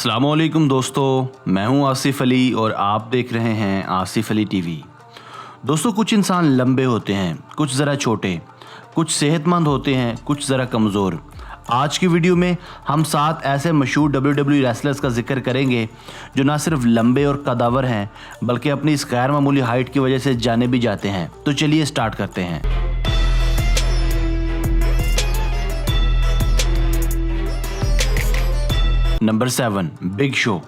अस्सलामुअलैकुम दोस्तों, मैं हूं आसिफ अली और आप देख रहे हैं आसिफ अली टीवी। दोस्तों, कुछ इंसान लंबे होते हैं, कुछ ज़रा छोटे, कुछ सेहतमंद होते हैं, कुछ ज़रा कमज़ोर। आज की वीडियो में हम 7 ऐसे मशहूर WWE रेसलर्स का जिक्र करेंगे जो ना सिर्फ लंबे और कदावर हैं बल्कि अपनी इस गैर मामूली हाइट की वजह से जाने भी जाते हैं। तो चलिए स्टार्ट करते हैं। Number 7, big show.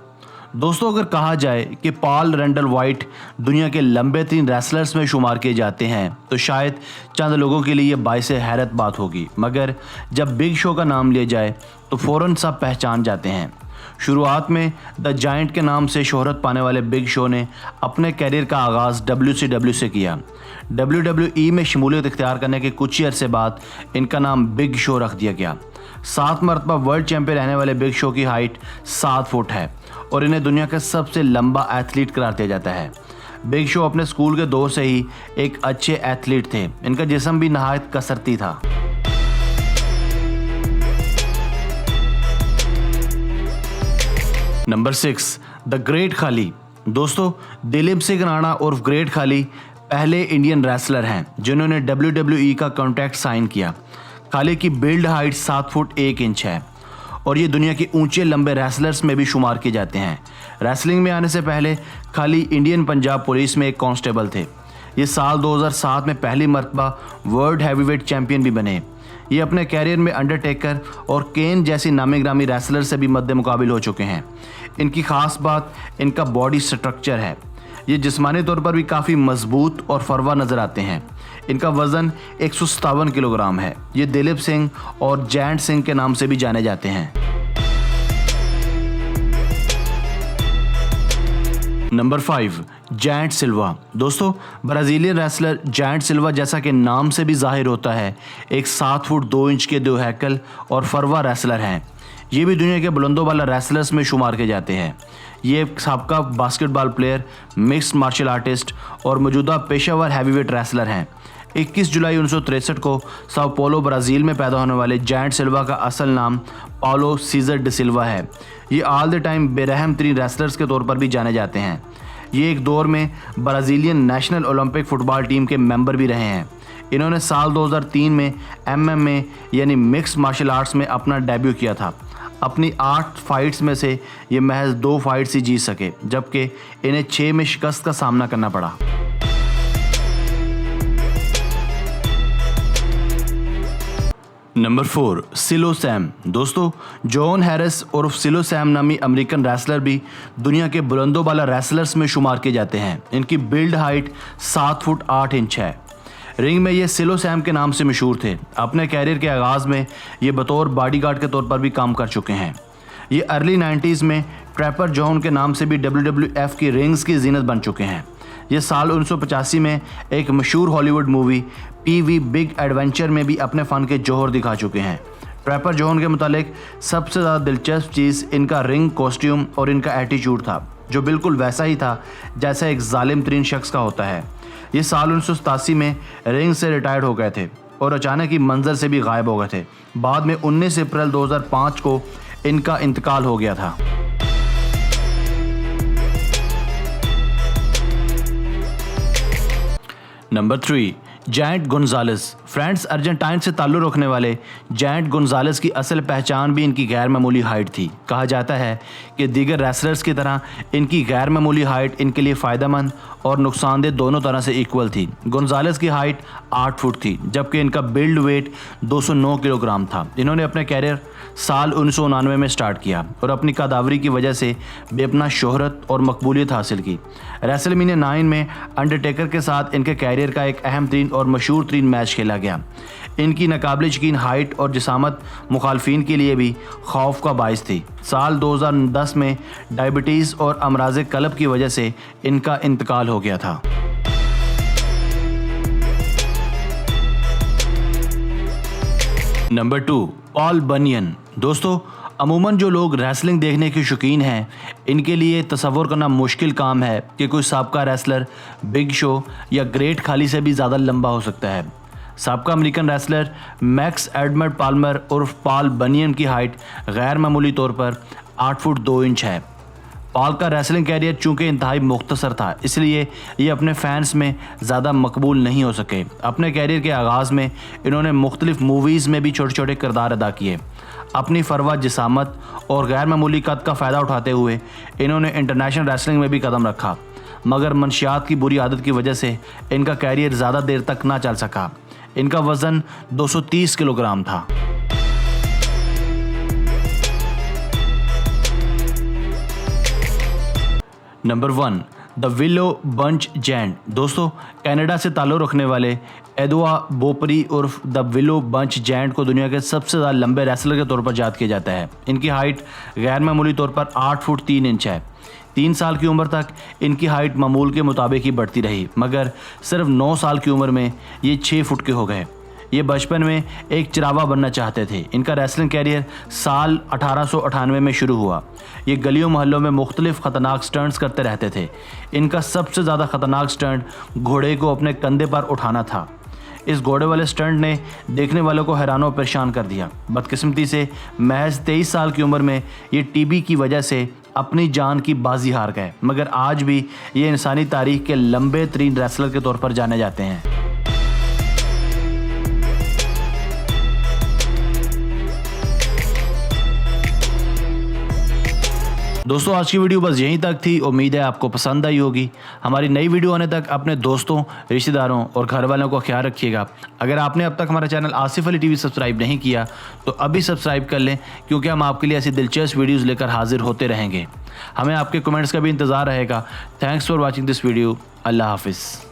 दोस्तों, अगर कहा जाए कि पॉल रेंडल वाइट दुनिया के लंबे 3 रेसलर्स में शुमार किए जाते हैं तो शायद चंद लोगों के लिए बाइस हैरत बात होगी, मगर जब बिग शो का नाम लिया जाए तो फ़ौरन सब पहचान जाते हैं। शुरुआत में द जायंट के नाम से शोहरत पाने वाले बिग शो ने अपने कैरियर का आगाज़ WCW से किया। WWE में शमूलियत इख्तियार करने के कुछ ही अरसे बाद इनका नाम बिग शो रख दिया गया। 7 मरतबा वर्ल्ड चैंपियन रहने वाले बिग शो की हाइट 7 फुट है और इन्हें दुनिया का सबसे लंबा एथलीट करार दिया जाता है। बिग शो अपने स्कूल के दौर से ही एक अच्छे एथलीट थे। इनका जिस्म भी नहायत कसरती था। नंबर 6, द ग्रेट खाली। दोस्तों, दिलीप सिंह राणा उर्फ ग्रेट खाली पहले इंडियन रेसलर हैं जिन्होंने WWE का कॉन्ट्रैक्ट साइन किया। खाली की बिल्ड हाइट 7 फुट 1 इंच है और ये दुनिया के ऊंचे लंबे रेसलर्स में भी शुमार किए जाते हैं। रेसलिंग में आने से पहले खाली इंडियन पंजाब पुलिस में एक कांस्टेबल थे। ये साल 2007 में पहली मरतबा वर्ल्ड हैवीवेट चैंपियन भी बने। ये अपने कैरियर में अंडरटेकर और केन जैसी नामी ग्रामी रेसलर से भी मद्दे मुकाबिल हो चुके हैं। इनकी खास बात इनका बॉडी स्ट्रक्चर है। ये जिस्मानी तौर पर भी काफ़ी मजबूत और फरवा नज़र आते हैं। इनका वज़न 157 किलोग्राम है। ये दिलीप सिंह और जैंट सिंह के नाम से भी जाने जाते हैं। नंबर 5, जैंट सिल्वा। दोस्तों, ब्राज़ीलियन रेसलर जैंट सिल्वा, जैसा कि नाम से भी जाहिर होता है, एक 7 फुट 2 इंच के 2 हैकल और फरवा रेसलर हैं। ये भी दुनिया के बुलंदों वाला रेसलर्स में शुमार किए जाते हैं। ये एक साबका basketball player, mixed martial artist और मौजूदा पेशेवर हैवीवेट रेसलर हैं। 21 जुलाई 1963 को साओ पोलो ब्राज़ील में पैदा होने वाले जैंट सिल्वा का असल नाम पाउलो सीजर डी सिल्वा है। ये ऑल द टाइम बेरहम तरीन रेसलर्स के तौर पर भी जाने जाते हैं। ये एक दौर में Brazilian national Olympic football team के मेंबर भी रहे हैं। इन्होंने साल 2003 में MMA यानी मिक्स्ड मार्शल आर्ट्स में अपना डेब्यू किया था। अपनी 8 फाइट्स में से ये महज 2 फाइट्स ही जीत सके, जबकि इन्हें 6 में शिकस्त का सामना करना पड़ा। नंबर 4, सिलो सैम। दोस्तों, जॉन हैरिस और सिलो सैम नामी अमेरिकन रेसलर भी दुनिया के बुलंदों वाला रेसलर्स में शुमार किए जाते हैं। इनकी बिल्ड हाइट 7 फुट 8 इंच है। रिंग में ये सिलो सैम के नाम से मशहूर थे। अपने कैरियर के आगाज़ में ये बतौर बॉडीगार्ड के तौर पर भी काम कर चुके हैं। ये अर्ली 90s में ट्रैपर जॉन के नाम से भी WWF की रिंग्स की जीनत बन चुके हैं। ये साल 1985 में एक मशहूर Hollywood movie PV big adventure में भी अपने फ़न के जौहर दिखा चुके हैं। ट्रैपर जॉन के मुतालिक सबसे ज़्यादा दिलचस्प चीज़ इनका रिंग कॉस्ट्यूम और इनका एटीट्यूड था, जो बिल्कुल वैसा ही था जैसा एक जालिम तरीन शख्स का होता है। ये साल 1987 में रिंग से रिटायर्ड हो गए थे और अचानक ही मंजर से भी गायब हो गए थे। बाद में 19 अप्रैल 2005 को इनका इंतकाल हो गया था। Number 3, Giant Gonzalez. Friends, Argentine से ताल्लुक़ रखने वाले जैंट गोंजालेस की असल पहचान भी इनकी गैर मामूली हाइट थी। कहा जाता है कि दीगर रेसलर्स की तरह इनकी गैर मामूली हाइट इनके लिए फ़ायदेमंद और नुकसानदेह दोनों तरह से इक्वल थी। गोंजालेस की हाइट 8 फुट थी, जबकि इनका बिल्ड वेट 209 किलोग्राम था। इन्होंने अपना कैरियर साल 1999 में स्टार्ट किया और अपनी कदावरी की वजह से बेपनाह शोहरत और मकबूलियत हासिल की। रेसलमेनिया 9 में अंडरटेकर के साथ इनके कैरियर का एक अहम तरीन और मशहूर तरीन मैच खेला गया। इनकी नाकाबिल यकीन हाइट और जिसामत मुखालफिन के लिए भी खौफ का बाइस थी। साल 2010 में डायबिटीज़ और अमराज कल्ब की वजह से इनका इंतकाल हो गया था। नंबर 2, पॉल बनियन। दोस्तों, अमूमन जो लोग रेसलिंग देखने के शौकीन हैं, इनके लिए तसव्वुर करना मुश्किल काम है कि कोई साबका रेसलर बिग शो या ग्रेट खाली से भी ज़्यादा लंबा हो सकता है। साबका American wrestler max Edmund Palmer उर्फ पॉल बनियन की हाइट गैर मामूली तौर पर 8 फुट 2 इंच है। पॉल का रेसलिंग कैरियर चूंकि इंतहाई मुख्तसर था, इसलिए ये अपने फैंस में ज़्यादा मकबूल नहीं हो सके। अपने कैरियर के आगाज़ में इन्होंने मुख्तलिफ मूवीज़ में भी छोटे छोटे किरदार अदा किए। अपनी फरवा जिसामत और गैर मामूली कद का फ़ायदा उठाते हुए इन्होंने इंटरनेशनल रेसलिंग में भी कदम रखा, मगर मंशियात की बुरी आदत की वजह से इनका कैरियर ज़्यादा देर तक ना चल सका। इनका वज़न 230 किलोग्राम था। Number 1, the willow bunch giant. दोस्तों, कनाडा से ताल्लुक़ रखने वाले एडवा बोपरी उर्फ द विलो बंच जैंट को दुनिया के सबसे ज़्यादा लंबे रेसलर के तौर पर याद किया जाता है। इनकी हाइट गैर मामूली तौर पर 8 फुट 3 इंच है। 3 साल की उम्र तक इनकी हाइट मामूल के मुताबिक ही बढ़ती रही, मगर सिर्फ 9 साल की उम्र में ये 6 फुट के हो गए। ये बचपन में एक चिरावा बनना चाहते थे। इनका रेसलिंग कैरियर साल 1898 में शुरू हुआ। ये गलियों मोहल्लों में मुख्तलिफ ख़तरनाक स्टंट्स करते रहते थे। इनका सबसे ज़्यादा ख़तरनाक स्टंट घोड़े को अपने कंधे पर उठाना था। इस घोड़े वाले स्टंट ने देखने वालों को हैरान और परेशान कर दिया। बदकिस्मती से महज 23 साल की उम्र में ये टीबी की वजह से अपनी जान की बाजी हार गए, मगर आज भी ये इंसानी तारीख के लंबे तरीन रेसलर के तौर पर जाने जाते हैं। दोस्तों, आज की वीडियो बस यहीं तक थी। उम्मीद है आपको पसंद आई होगी। हमारी नई वीडियो आने तक अपने दोस्तों, रिश्तेदारों और घर वालों को ख्याल रखिएगा। अगर आपने अब तक हमारा channel Asif Ali TV subscribe नहीं किया तो अभी सब्सक्राइब कर लें, क्योंकि हम आपके लिए ऐसी दिलचस्प वीडियोज़ लेकर हाजिर होते रहेंगे। हमें आपके कमेंट्स का भी इंतज़ार रहेगा। Thanks for watching this video. अल्लाह हाफिज़।